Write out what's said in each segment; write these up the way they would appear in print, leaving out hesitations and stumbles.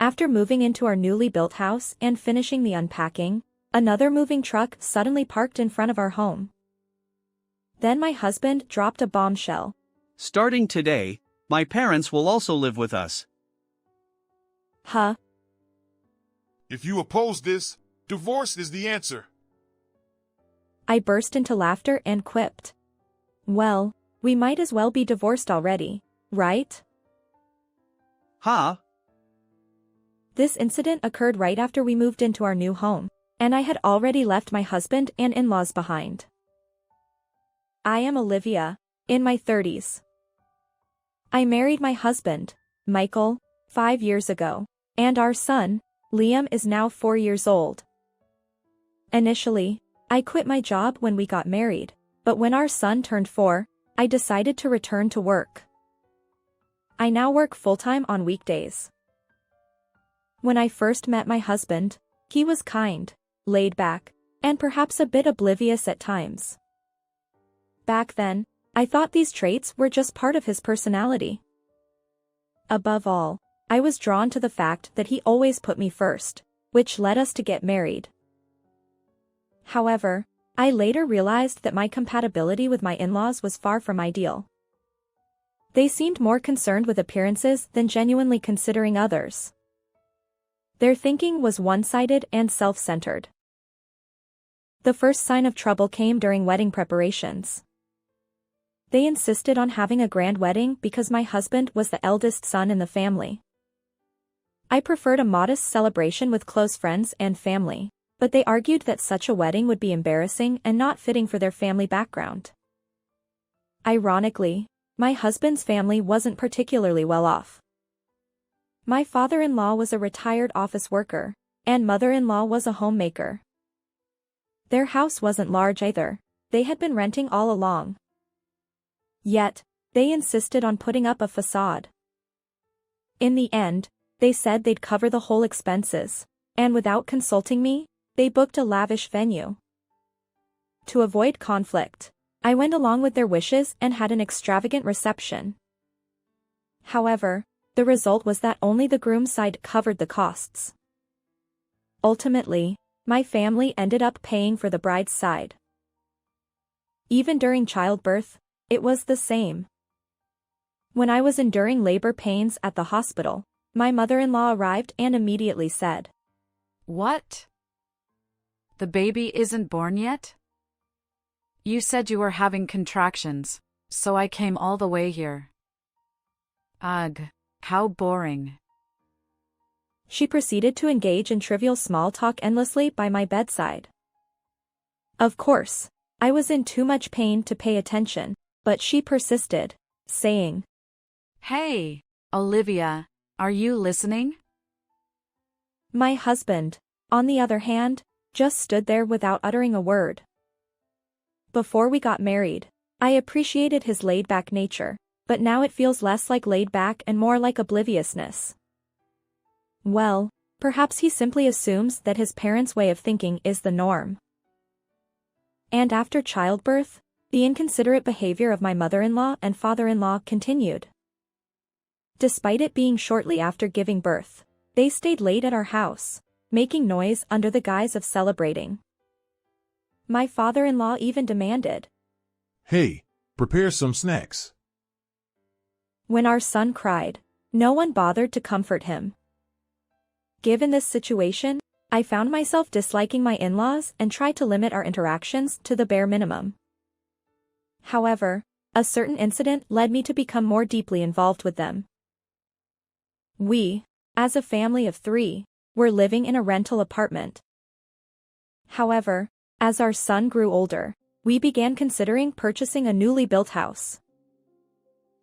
After moving into our newly built house and finishing the unpacking, another moving truck suddenly parked in front of our home. Then my husband dropped a bombshell. Starting today, my parents will also live with us. Huh? If you oppose this, divorce is the answer. I burst into laughter and quipped. Well, we might as well be divorced already, right? Huh? This incident occurred right after we moved into our new home, and I had already left my husband and in-laws behind. I am Olivia, in my 30s. I married my husband, Michael, 5 years ago, and our son, Liam, is now 4 years old. Initially, I quit my job when we got married, but when our son turned 4, I decided to return to work. I now work full-time on weekdays. When I first met my husband, he was kind, laid back, and perhaps a bit oblivious at times. Back then, I thought these traits were just part of his personality. Above all, I was drawn to the fact that he always put me first, which led us to get married. However, I later realized that my compatibility with my in-laws was far from ideal. They seemed more concerned with appearances than genuinely considering others. Their thinking was one-sided and self-centered. The first sign of trouble came during wedding preparations. They insisted on having a grand wedding because my husband was the eldest son in the family. I preferred a modest celebration with close friends and family, but they argued that such a wedding would be embarrassing and not fitting for their family background. Ironically, my husband's family wasn't particularly well off. My father-in-law was a retired office worker, and mother-in-law was a homemaker. Their house wasn't large either. They had been renting all along. Yet, they insisted on putting up a facade. In the end, they said they'd cover the whole expenses, and without consulting me, they booked a lavish venue. To avoid conflict, I went along with their wishes and had an extravagant reception. However, the result was that only the groom's side covered the costs. Ultimately, my family ended up paying for the bride's side. Even during childbirth, it was the same. When I was enduring labor pains at the hospital, my mother-in-law arrived and immediately said, "What? The baby isn't born yet? You said you were having contractions, so I came all the way here." Ugh, how boring. She proceeded to engage in trivial small talk endlessly by my bedside. Of course, I was in too much pain to pay attention, but she persisted, saying, "Hey, Olivia, are you listening?" My husband, on the other hand, just stood there without uttering a word. Before we got married, I appreciated his laid-back nature, but now it feels less like laid-back and more like obliviousness. Well, perhaps he simply assumes that his parents' way of thinking is the norm. And after childbirth, the inconsiderate behavior of my mother-in-law and father-in-law continued. Despite it being shortly after giving birth, they stayed late at our house, making noise under the guise of celebrating. My father-in-law even demanded, "Hey, prepare some snacks." When our son cried, no one bothered to comfort him. Given this situation, I found myself disliking my in-laws and tried to limit our interactions to the bare minimum. However, a certain incident led me to become more deeply involved with them. We, as a family of 3, were living in a rental apartment. However, as our son grew older, we began considering purchasing a newly built house.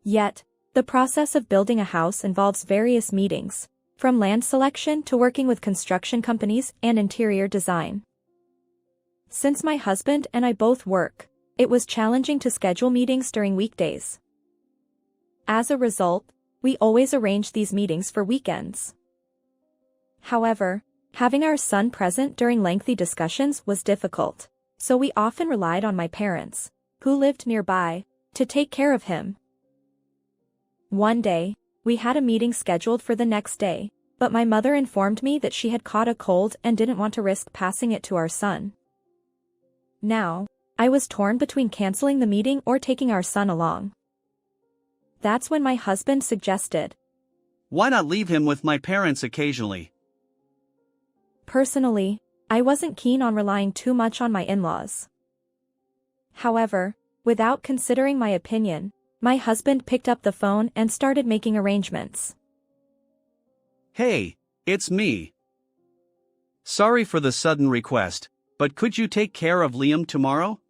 Yet, the process of building a house involves various meetings, from land selection to working with construction companies and interior design. Since my husband and I both work, it was challenging to schedule meetings during weekdays. As a result, we always arranged these meetings for weekends. However, having our son present during lengthy discussions was difficult, so we often relied on my parents, who lived nearby, to take care of him. One day, we had a meeting scheduled for the next day, but my mother informed me that she had caught a cold and didn't want to risk passing it to our son. Now, I was torn between canceling the meeting or taking our son along. That's when my husband suggested, Why not leave him with my parents occasionally? Personally, I wasn't keen on relying too much on my in-laws. However, without considering my opinion, my husband picked up the phone and started making arrangements. Hey, it's me. Sorry for the sudden request, but could you take care of Liam tomorrow?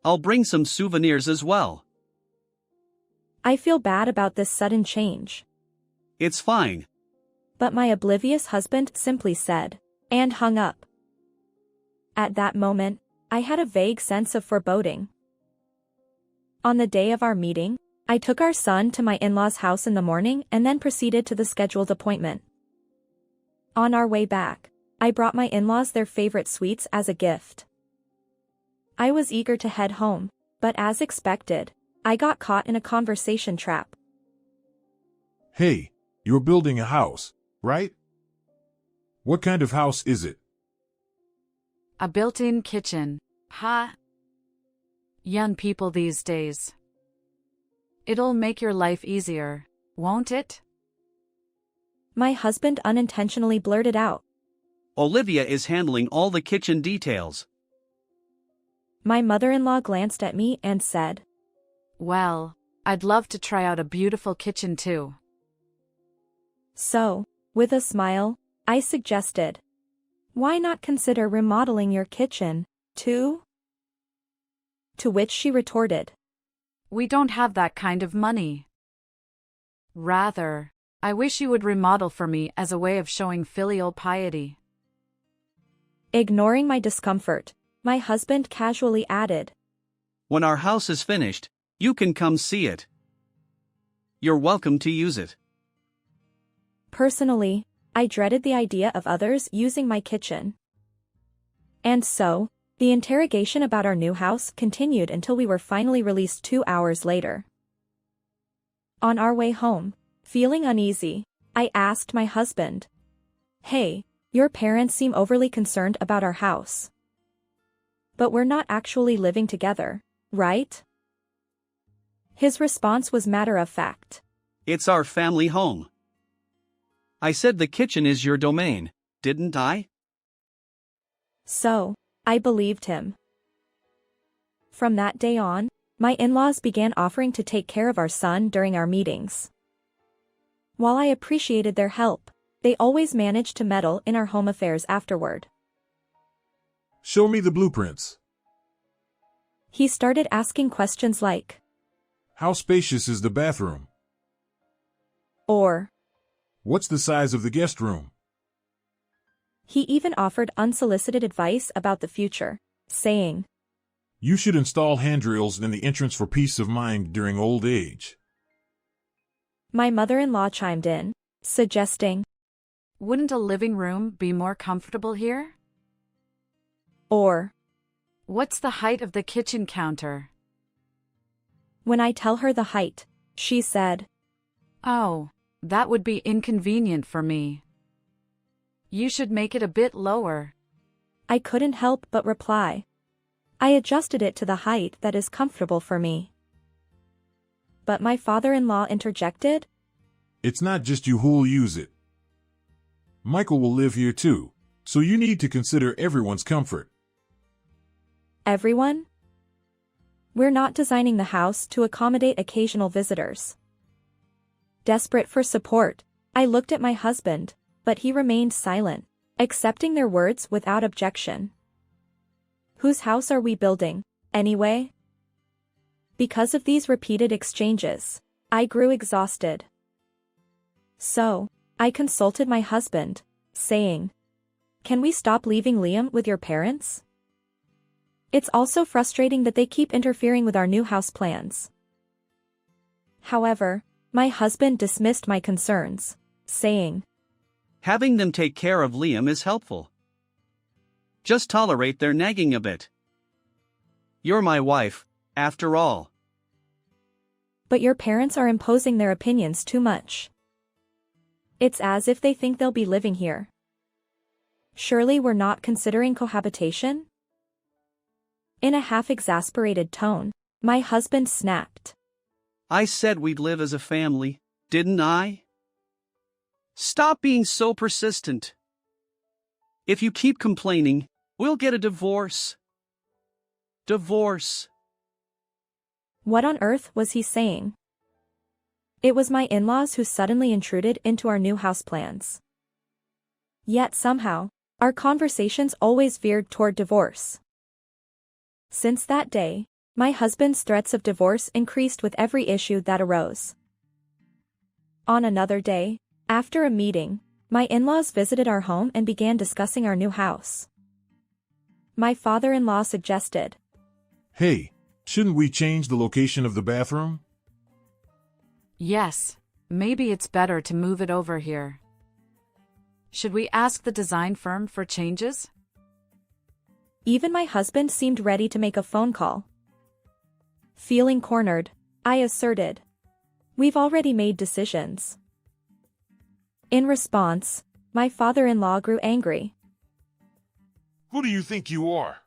I'll bring some souvenirs as well. I feel bad about this sudden change. It's fine. But my oblivious husband simply said, and hung up. At that moment, I had a vague sense of foreboding. On the day of our meeting, I took our son to my in-laws' house in the morning and then proceeded to the scheduled appointment. On our way back, I brought my in-laws their favorite sweets as a gift. I was eager to head home, but as expected, I got caught in a conversation trap. Hey, you're building a house, right? What kind of house is it? A built-in kitchen. Ha! Young people these days. It'll make your life easier, won't it? My husband unintentionally blurted out. Olivia is handling all the kitchen details. My mother-in-law glanced at me and said, Well, I'd love to try out a beautiful kitchen too. So, with a smile, I suggested, why not consider remodeling your kitchen, too? To which she retorted, We don't have that kind of money. Rather, I wish you would remodel for me as a way of showing filial piety. Ignoring my discomfort, my husband casually added, When our house is finished, you can come see it. You're welcome to use it. Personally, I dreaded the idea of others using my kitchen. And so, the interrogation about our new house continued until we were finally released 2 hours later. On our way home, feeling uneasy, I asked my husband, Hey, your parents seem overly concerned about our house. But we're not actually living together, right? His response was matter of fact. It's our family home. I said the kitchen is your domain, didn't I? So, I believed him. From that day on, my in-laws began offering to take care of our son during our meetings. While I appreciated their help, they always managed to meddle in our home affairs afterward. Show me the blueprints. He started asking questions like, How spacious is the bathroom? or, What's the size of the guest room? he even offered unsolicited advice about the future, saying, You should install handrails in the entrance for peace of mind during old age. My mother-in-law chimed in, suggesting, Wouldn't a living room be more comfortable here? or, What's the height of the kitchen counter? when I tell her the height, she said, Oh, that would be inconvenient for me. You should make it a bit lower. I couldn't help but reply. I adjusted it to the height that is comfortable for me. But my father-in-law interjected, It's not just you who'll use it. Michael will live here too, so you need to consider everyone's comfort. Everyone? We're not designing the house to accommodate occasional visitors. Desperate for support, I looked at my husband, but he remained silent, accepting their words without objection. Whose house are we building, anyway? Because of these repeated exchanges, I grew exhausted. So, I consulted my husband, saying, Can we stop leaving Liam with your parents? It's also frustrating that they keep interfering with our new house plans. However, my husband dismissed my concerns, saying, Having them take care of Liam is helpful. Just tolerate their nagging a bit. You're my wife, after all. But your parents are imposing their opinions too much. It's as if they think they'll be living here. Surely we're not considering cohabitation? In a half-exasperated tone, my husband snapped. I said we'd live as a family, didn't I? Stop being so persistent. If you keep complaining, we'll get a divorce. Divorce. What on earth was he saying? It was my in-laws who suddenly intruded into our new house plans. Yet somehow, our conversations always veered toward divorce. Since that day, my husband's threats of divorce increased with every issue that arose. On another day, after a meeting, my in-laws visited our home and began discussing our new house. My father-in-law suggested, Hey, shouldn't we change the location of the bathroom? Yes, maybe it's better to move it over here. Should we ask the design firm for changes? Even my husband seemed ready to make a phone call. Feeling cornered, I asserted, we've already made decisions. In response, my father-in-law grew angry. Who do you think you are?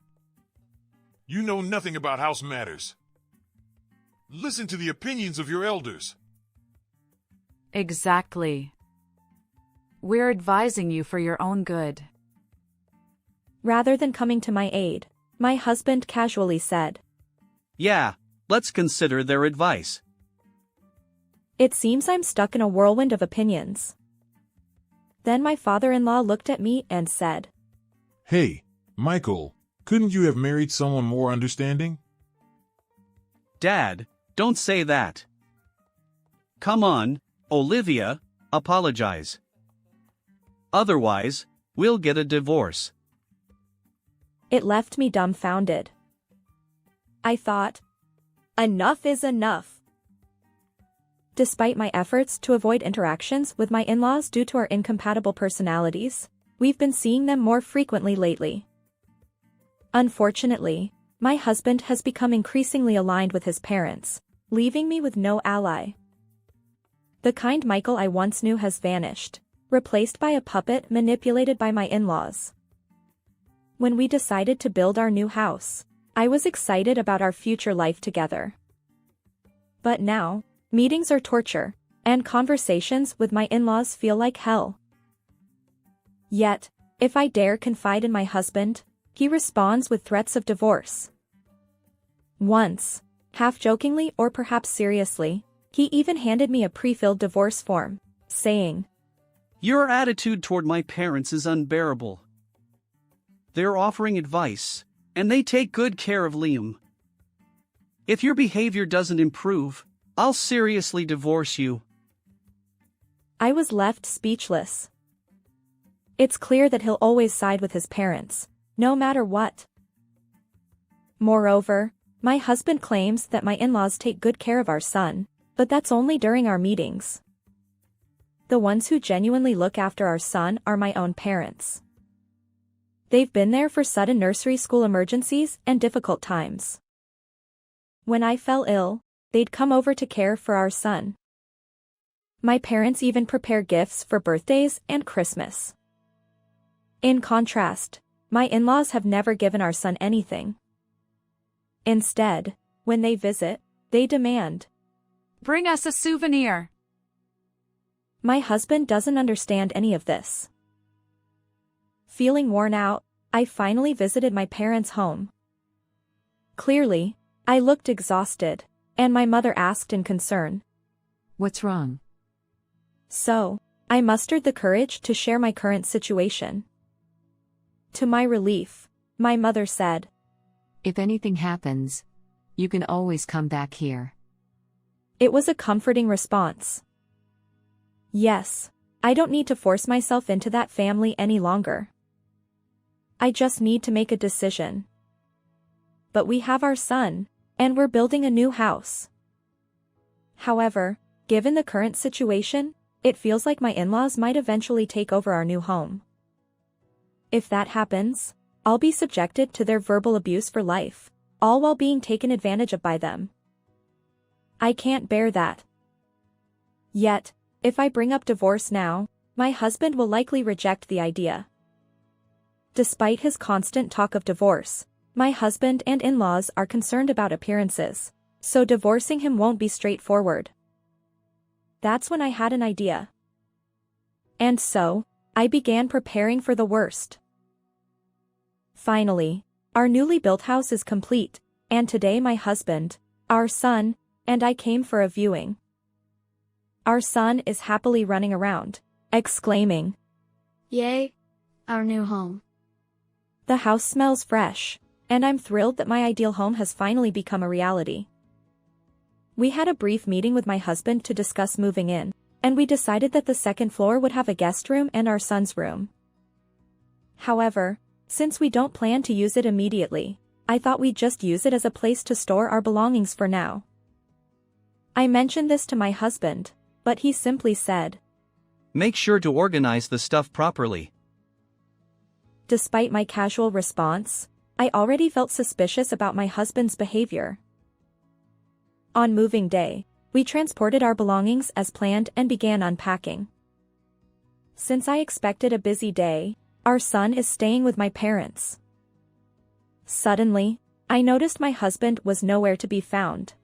You know nothing about house matters. Listen to the opinions of your elders. Exactly. We're advising you for your own good. Rather than coming to my aid, my husband casually said, Yeah, let's consider their advice. It seems I'm stuck in a whirlwind of opinions. Then my father-in-law looked at me and said, Hey, Michael, couldn't you have married someone more understanding? Dad, don't say that. Come on, Olivia, apologize. Otherwise, we'll get a divorce. It left me dumbfounded. I thought, enough is enough. Despite my efforts to avoid interactions with my in-laws due to our incompatible personalities, we've been seeing them more frequently lately. Unfortunately, my husband has become increasingly aligned with his parents, leaving me with no ally. The kind Michael I once knew has vanished, replaced by a puppet manipulated by my in-laws. When we decided to build our new house, I was excited about our future life together. But now, meetings are torture, and conversations with my in-laws feel like hell. Yet, if I dare confide in my husband, he responds with threats of divorce. Once, half-jokingly or perhaps seriously, he even handed me a pre-filled divorce form, saying, Your attitude toward my parents is unbearable. They're offering advice, and they take good care of Liam. If your behavior doesn't improve, I'll seriously divorce you. I was left speechless. It's clear that he'll always side with his parents, no matter what. Moreover, my husband claims that my in-laws take good care of our son, but that's only during our meetings. The ones who genuinely look after our son are my own parents. They've been there for sudden nursery school emergencies and difficult times. When I fell ill, they'd come over to care for our son. My parents even prepare gifts for birthdays and Christmas. In contrast, my in-laws have never given our son anything. Instead, when they visit, they demand, Bring us a souvenir. My husband doesn't understand any of this. Feeling worn out, I finally visited my parents' home. Clearly, I looked exhausted, and my mother asked in concern, What's wrong? So, I mustered the courage to share my current situation. To my relief, my mother said, If anything happens, you can always come back here. It was a comforting response. Yes, I don't need to force myself into that family any longer. I just need to make a decision. But we have our son, and we're building a new house. However, given the current situation, it feels like my in-laws might eventually take over our new home. If that happens, I'll be subjected to their verbal abuse for life, all while being taken advantage of by them. I can't bear that. Yet, if I bring up divorce now, my husband will likely reject the idea. Despite his constant talk of divorce, my husband and in-laws are concerned about appearances, so divorcing him won't be straightforward. That's when I had an idea. And so, I began preparing for the worst. Finally, our newly built house is complete, and today my husband, our son, and I came for a viewing. Our son is happily running around, exclaiming, "Yay! Our new home." "The house smells fresh, and I'm thrilled that my ideal home has finally become a reality." We had a brief meeting with my husband to discuss moving in, and we decided that the second floor would have a guest room and our son's room. However, since we don't plan to use it immediately, I thought we'd just use it as a place to store our belongings for now. I mentioned this to my husband, but he simply said, "Make sure to organize the stuff properly." Despite my casual response, I already felt suspicious about my husband's behavior. On moving day, we transported our belongings as planned and began unpacking. Since I expected a busy day, our son is staying with my parents. Suddenly, I noticed my husband was nowhere to be found.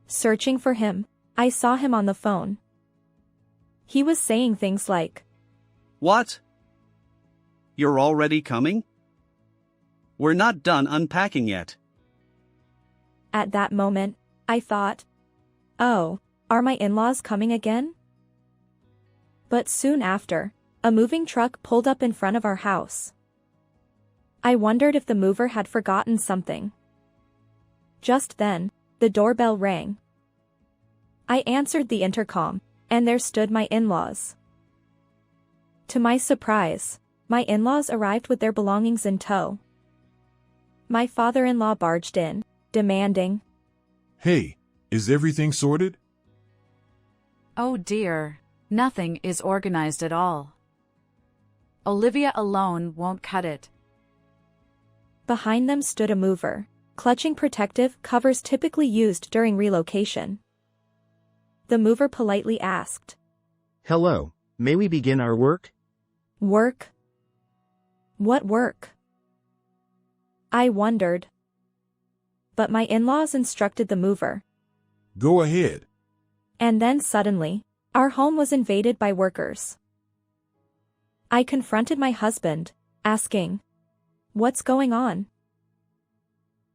Searching for him, I saw him on the phone. He was saying things like, "What? You're already coming? We're not done unpacking yet." At that moment, I thought, oh, are my in-laws coming again? But soon after, a moving truck pulled up in front of our house. I wondered if the mover had forgotten something. Just then, the doorbell rang. I answered the intercom, and there stood my in-laws. To my surprise, my in-laws arrived with their belongings in tow. My father-in-law barged in, demanding, Hey, is everything sorted? Oh dear, nothing is organized at all. Olivia alone won't cut it. Behind them stood a mover, clutching protective covers typically used during relocation. The mover politely asked, Hello, may we begin our work? Work? What work? I wondered. But my in-laws instructed the mover. Go ahead. And then suddenly, our home was invaded by workers. I confronted my husband, asking, What's going on?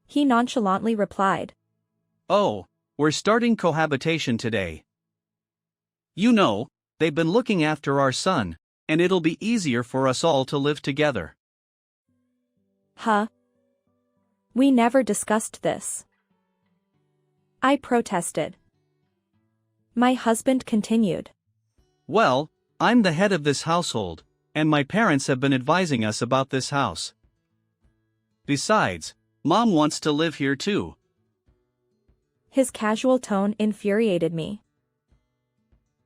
He nonchalantly replied, "Oh, we're starting cohabitation today. You know, they've been looking after our son, and it'll be easier for us all to live together." Huh? We never discussed this. I protested. My husband continued. "Well, I'm the head of this household, and my parents have been advising us about this house. Besides, Mom wants to live here too." His casual tone infuriated me.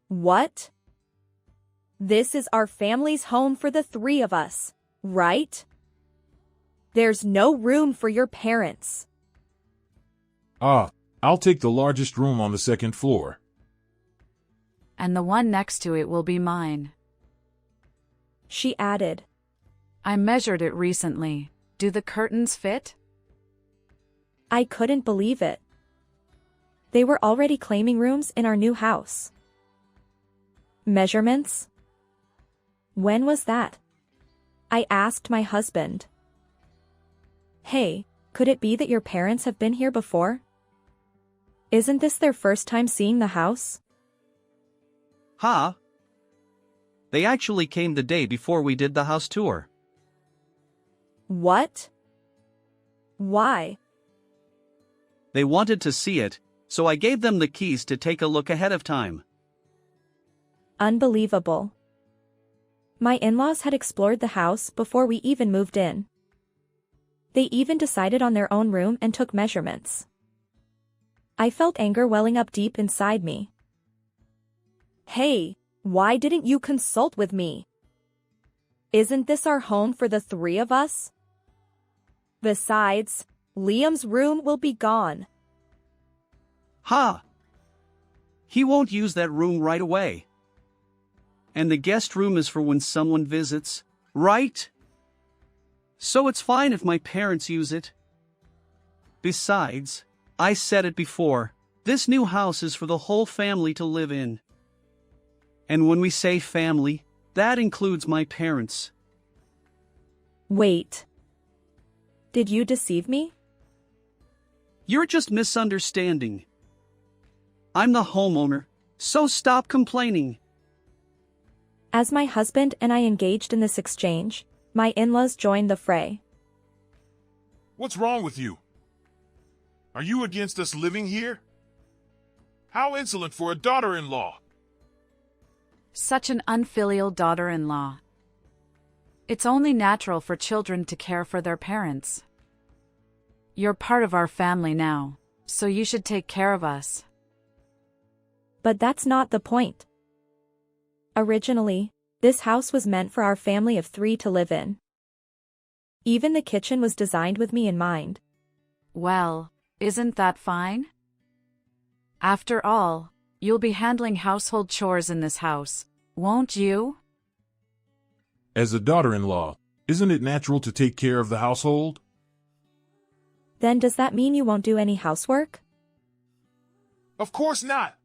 What? This is our family's home for the three of us, right? There's no room for your parents. I'll take the largest room on the second floor. And the one next to it will be mine. She added. I measured it recently. Do the curtains fit? I couldn't believe it. They were already claiming rooms in our new house. Measurements? When was that? I asked my husband. Hey, could it be that your parents have been here before? Isn't this their first time seeing the house? Huh? They actually came the day before we did the house tour. What? Why? They wanted to see it, so I gave them the keys to take a look ahead of time. Unbelievable. My in-laws had explored the house before we even moved in. They even decided on their own room and took measurements. I felt anger welling up deep inside me. Hey, why didn't you consult with me? Isn't this our home for the three of us? Besides, Liam's room will be gone. Ha! He won't use that room right away. and the guest room is for when someone visits, right? So it's fine if my parents use it. Besides, I said it before, this new house is for the whole family to live in. And when we say family, that includes my parents. Wait. Did you deceive me? You're just misunderstanding. I'm the homeowner, so stop complaining. As my husband and I engaged in this exchange, my in-laws joined the fray. What's wrong with you? Are you against us living here? How insolent for a daughter-in-law! Such an unfilial daughter-in-law. It's only natural for children to care for their parents. You're part of our family now, so you should take care of us. But that's not the point. Originally, this house was meant for our family of 3 to live in. Even the kitchen was designed with me in mind. Well, isn't that fine? After all, you'll be handling household chores in this house, won't you? As a daughter-in-law, isn't it natural to take care of the household? Then does that mean you won't do any housework? Of course not!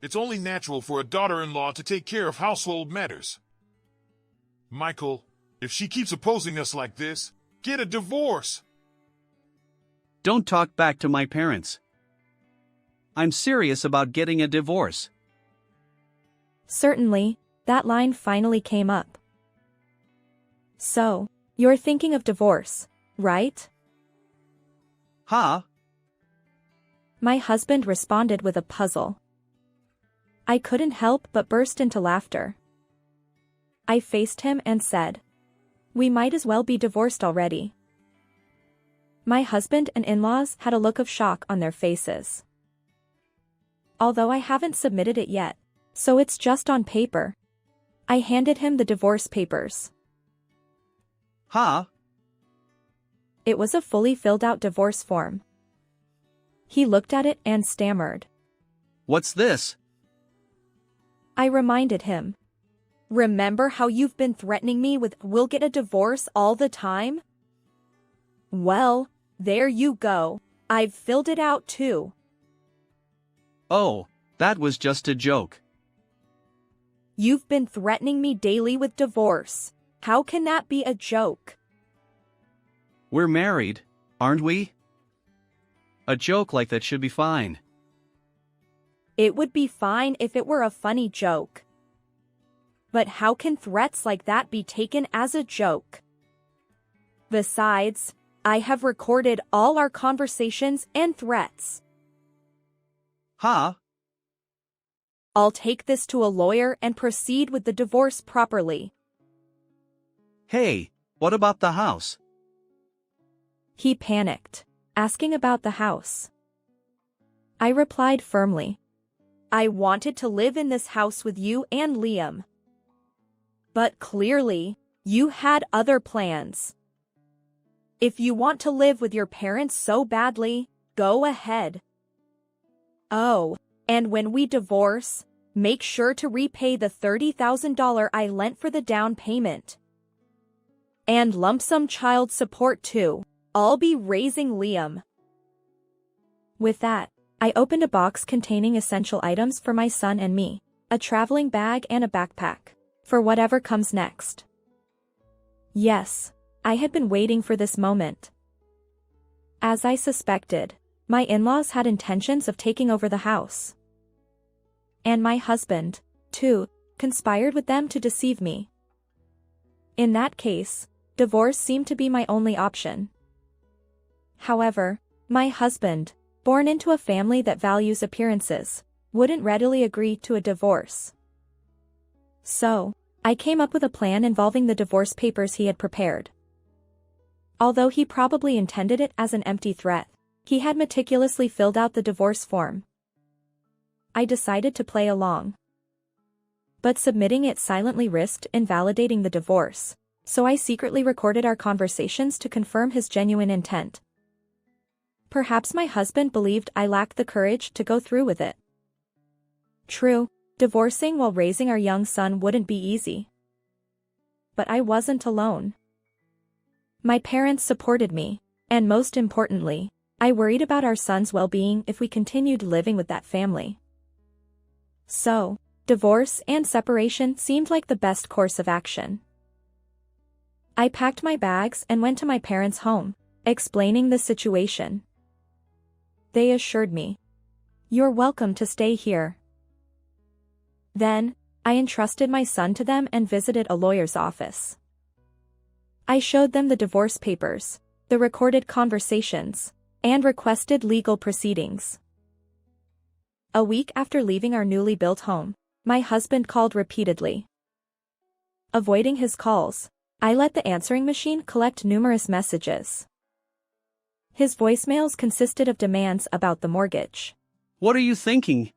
It's only natural for a daughter-in-law to take care of household matters. Michael, if she keeps opposing us like this, get a divorce! Don't talk back to my parents. I'm serious about getting a divorce. Certainly, that line finally came up. So, you're thinking of divorce, right? Huh? My husband responded with a puzzle. I couldn't help but burst into laughter. I faced him and said, "We might as well be divorced already." My husband and in-laws had a look of shock on their faces. Although I haven't submitted it yet, so it's just on paper, I handed him the divorce papers. Huh? It was a fully filled-out divorce form. He looked at it and stammered. What's this? I reminded him. Remember how you've been threatening me with "we'll get a divorce" all the time? Well, there you go. I've filled it out too. Oh, that was just a joke. You've been threatening me daily with divorce. How can that be a joke? We're married, aren't we? A joke like that should be fine. It would be fine if it were a funny joke. But how can threats like that be taken as a joke? Besides, I have recorded all our conversations and threats. Huh? I'll take this to a lawyer and proceed with the divorce properly. Hey, what about the house? He panicked, asking about the house. I replied firmly. I wanted to live in this house with you and Liam. But clearly, you had other plans. If you want to live with your parents so badly, go ahead. Oh, and when we divorce, make sure to repay the $30,000 I lent for the down payment. And lump sum child support too. I'll be raising Liam. With that, I opened a box containing essential items for my son and me, a traveling bag and a backpack, for whatever comes next. Yes, I had been waiting for this moment. As I suspected, my in-laws had intentions of taking over the house. And my husband, too, conspired with them to deceive me. In that case, divorce seemed to be my only option. However, my husband, born into a family that values appearances, wouldn't readily agree to a divorce. So, I came up with a plan involving the divorce papers he had prepared. Although he probably intended it as an empty threat, he had meticulously filled out the divorce form. I decided to play along. But submitting it silently risked invalidating the divorce, so I secretly recorded our conversations to confirm his genuine intent. Perhaps my husband believed I lacked the courage to go through with it. True, Divorcing while raising our young son wouldn't be easy. But I wasn't alone. My parents supported me, and most importantly, I worried about our son's well-being if we continued living with that family. So, divorce and separation seemed like the best course of action. I packed my bags and went to my parents' home, explaining the situation. They assured me, "You're welcome to stay here." Then, I entrusted my son to them and visited a lawyer's office. I showed them the divorce papers, the recorded conversations, and requested legal proceedings. A week after leaving our newly built home, my husband called repeatedly. Avoiding his calls, I let the answering machine collect numerous messages. His voicemails consisted of demands about the mortgage. What are you thinking?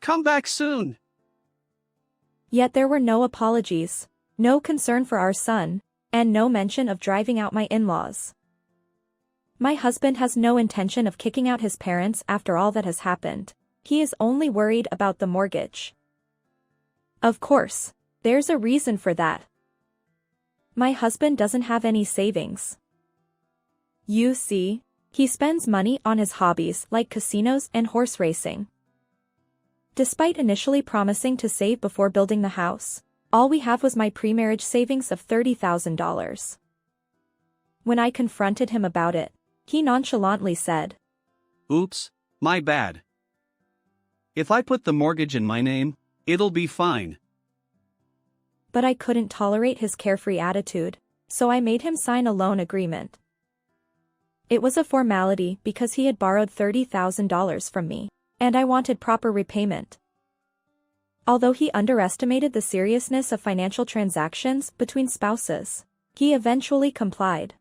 Come back soon. Yet there were no apologies, no concern for our son, and no mention of driving out my in-laws. My husband has no intention of kicking out his parents after all that has happened. He is only worried about the mortgage. Of course, there's a reason for that. My husband doesn't have any savings. You see, he spends money on his hobbies like casinos and horse racing. Despite initially promising to save before building the house, all we have was my pre-marriage savings of $30,000. When I confronted him about it, he nonchalantly said, Oops, my bad. If I put the mortgage in my name, it'll be fine. But I couldn't tolerate his carefree attitude, so I made him sign a loan agreement. It was a formality because he had borrowed $30,000 from me, and I wanted proper repayment. Although he underestimated the seriousness of financial transactions between spouses, he eventually complied.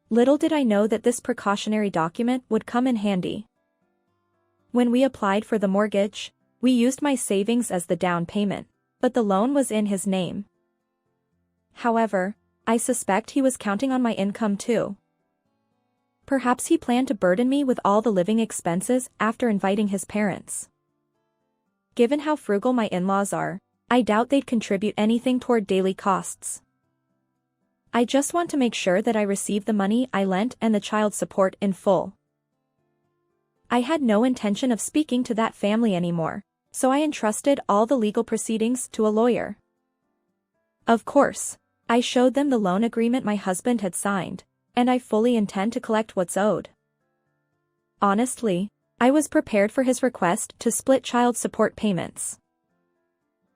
Little did I know that this precautionary document would come in handy. When we applied for the mortgage, we used my savings as the down payment, but the loan was in his name. However, I suspect he was counting on my income too. Perhaps he planned to burden me with all the living expenses after inviting his parents. Given how frugal my in-laws are, I doubt they'd contribute anything toward daily costs. I just want to make sure that I receive the money I lent and the child support in full. I had no intention of speaking to that family anymore, so I entrusted all the legal proceedings to a lawyer. Of course, I showed them the loan agreement my husband had signed, and I fully intend to collect what's owed. Honestly, I was prepared for his request to split child support payments.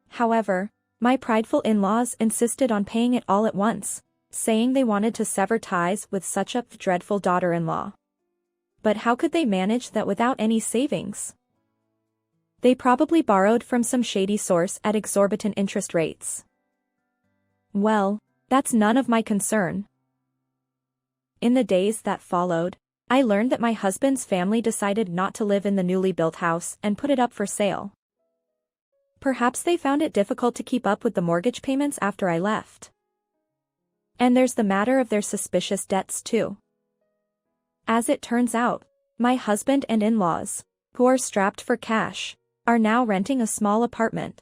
However, my prideful in-laws insisted on paying it all at once, saying they wanted to sever ties with such a dreadful daughter-in-law. But how could they manage that without any savings? They probably borrowed from some shady source at exorbitant interest rates. Well, that's none of my concern. In the days that followed, I learned that my husband's family decided not to live in the newly built house and put it up for sale. Perhaps they found it difficult to keep up with the mortgage payments after I left. And there's the matter of their suspicious debts too. As it turns out, my husband and in-laws, who are strapped for cash, are now renting a small apartment.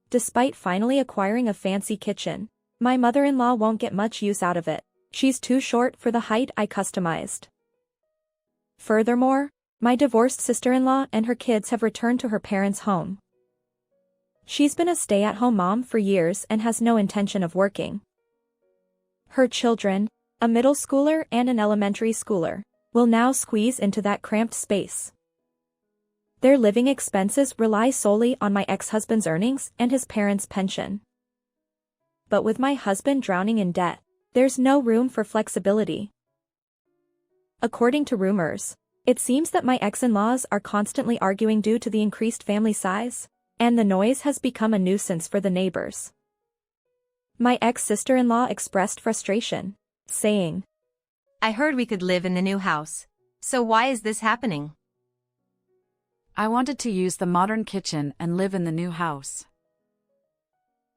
Despite finally acquiring a fancy kitchen, my mother-in-law won't get much use out of it. She's too short for the height I customized. Furthermore, my divorced sister-in-law and her kids have returned to her parents' home. She's been a stay-at-home mom for years and has no intention of working. Her children, a middle schooler and an elementary schooler, will now squeeze into that cramped space. Their living expenses rely solely on my ex-husband's earnings and his parents' pension. But with my husband drowning in debt, there's no room for flexibility. According to rumors, it seems that my ex-in-laws are constantly arguing due to the increased family size, and the noise has become a nuisance for the neighbors. My ex-sister-in-law expressed frustration, saying, I heard we could live in the new house. So why is this happening? I wanted to use the modern kitchen and live in the new house.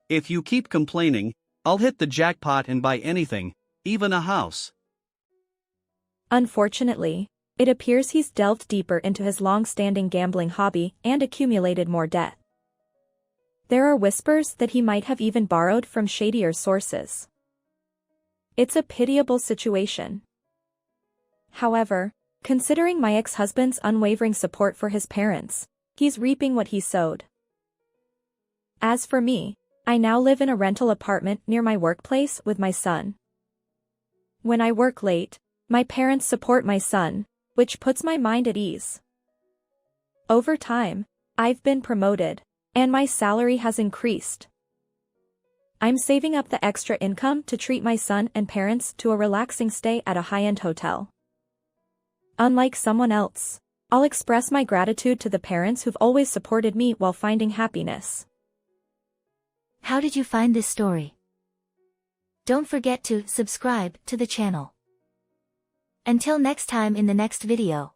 If you keep complaining, I'll hit the jackpot and buy anything, even a house. Unfortunately, It appears he's delved deeper into his long-standing gambling hobby and accumulated more debt. There are whispers that he might have even borrowed from shadier sources. It's a pitiable situation. However, considering my ex-husband's unwavering support for his parents, he's reaping what he sowed. As for me, I now live in a rental apartment near my workplace with my son. When I work late, my parents support my son, which puts my mind at ease. Over time, I've been promoted, and my salary has increased. I'm saving up the extra income to treat my son and parents to a relaxing stay at a high-end hotel. Unlike someone else, I'll express my gratitude to the parents who've always supported me while finding happiness. How did you find this story? Don't forget to subscribe to the channel. Until next time in the next video.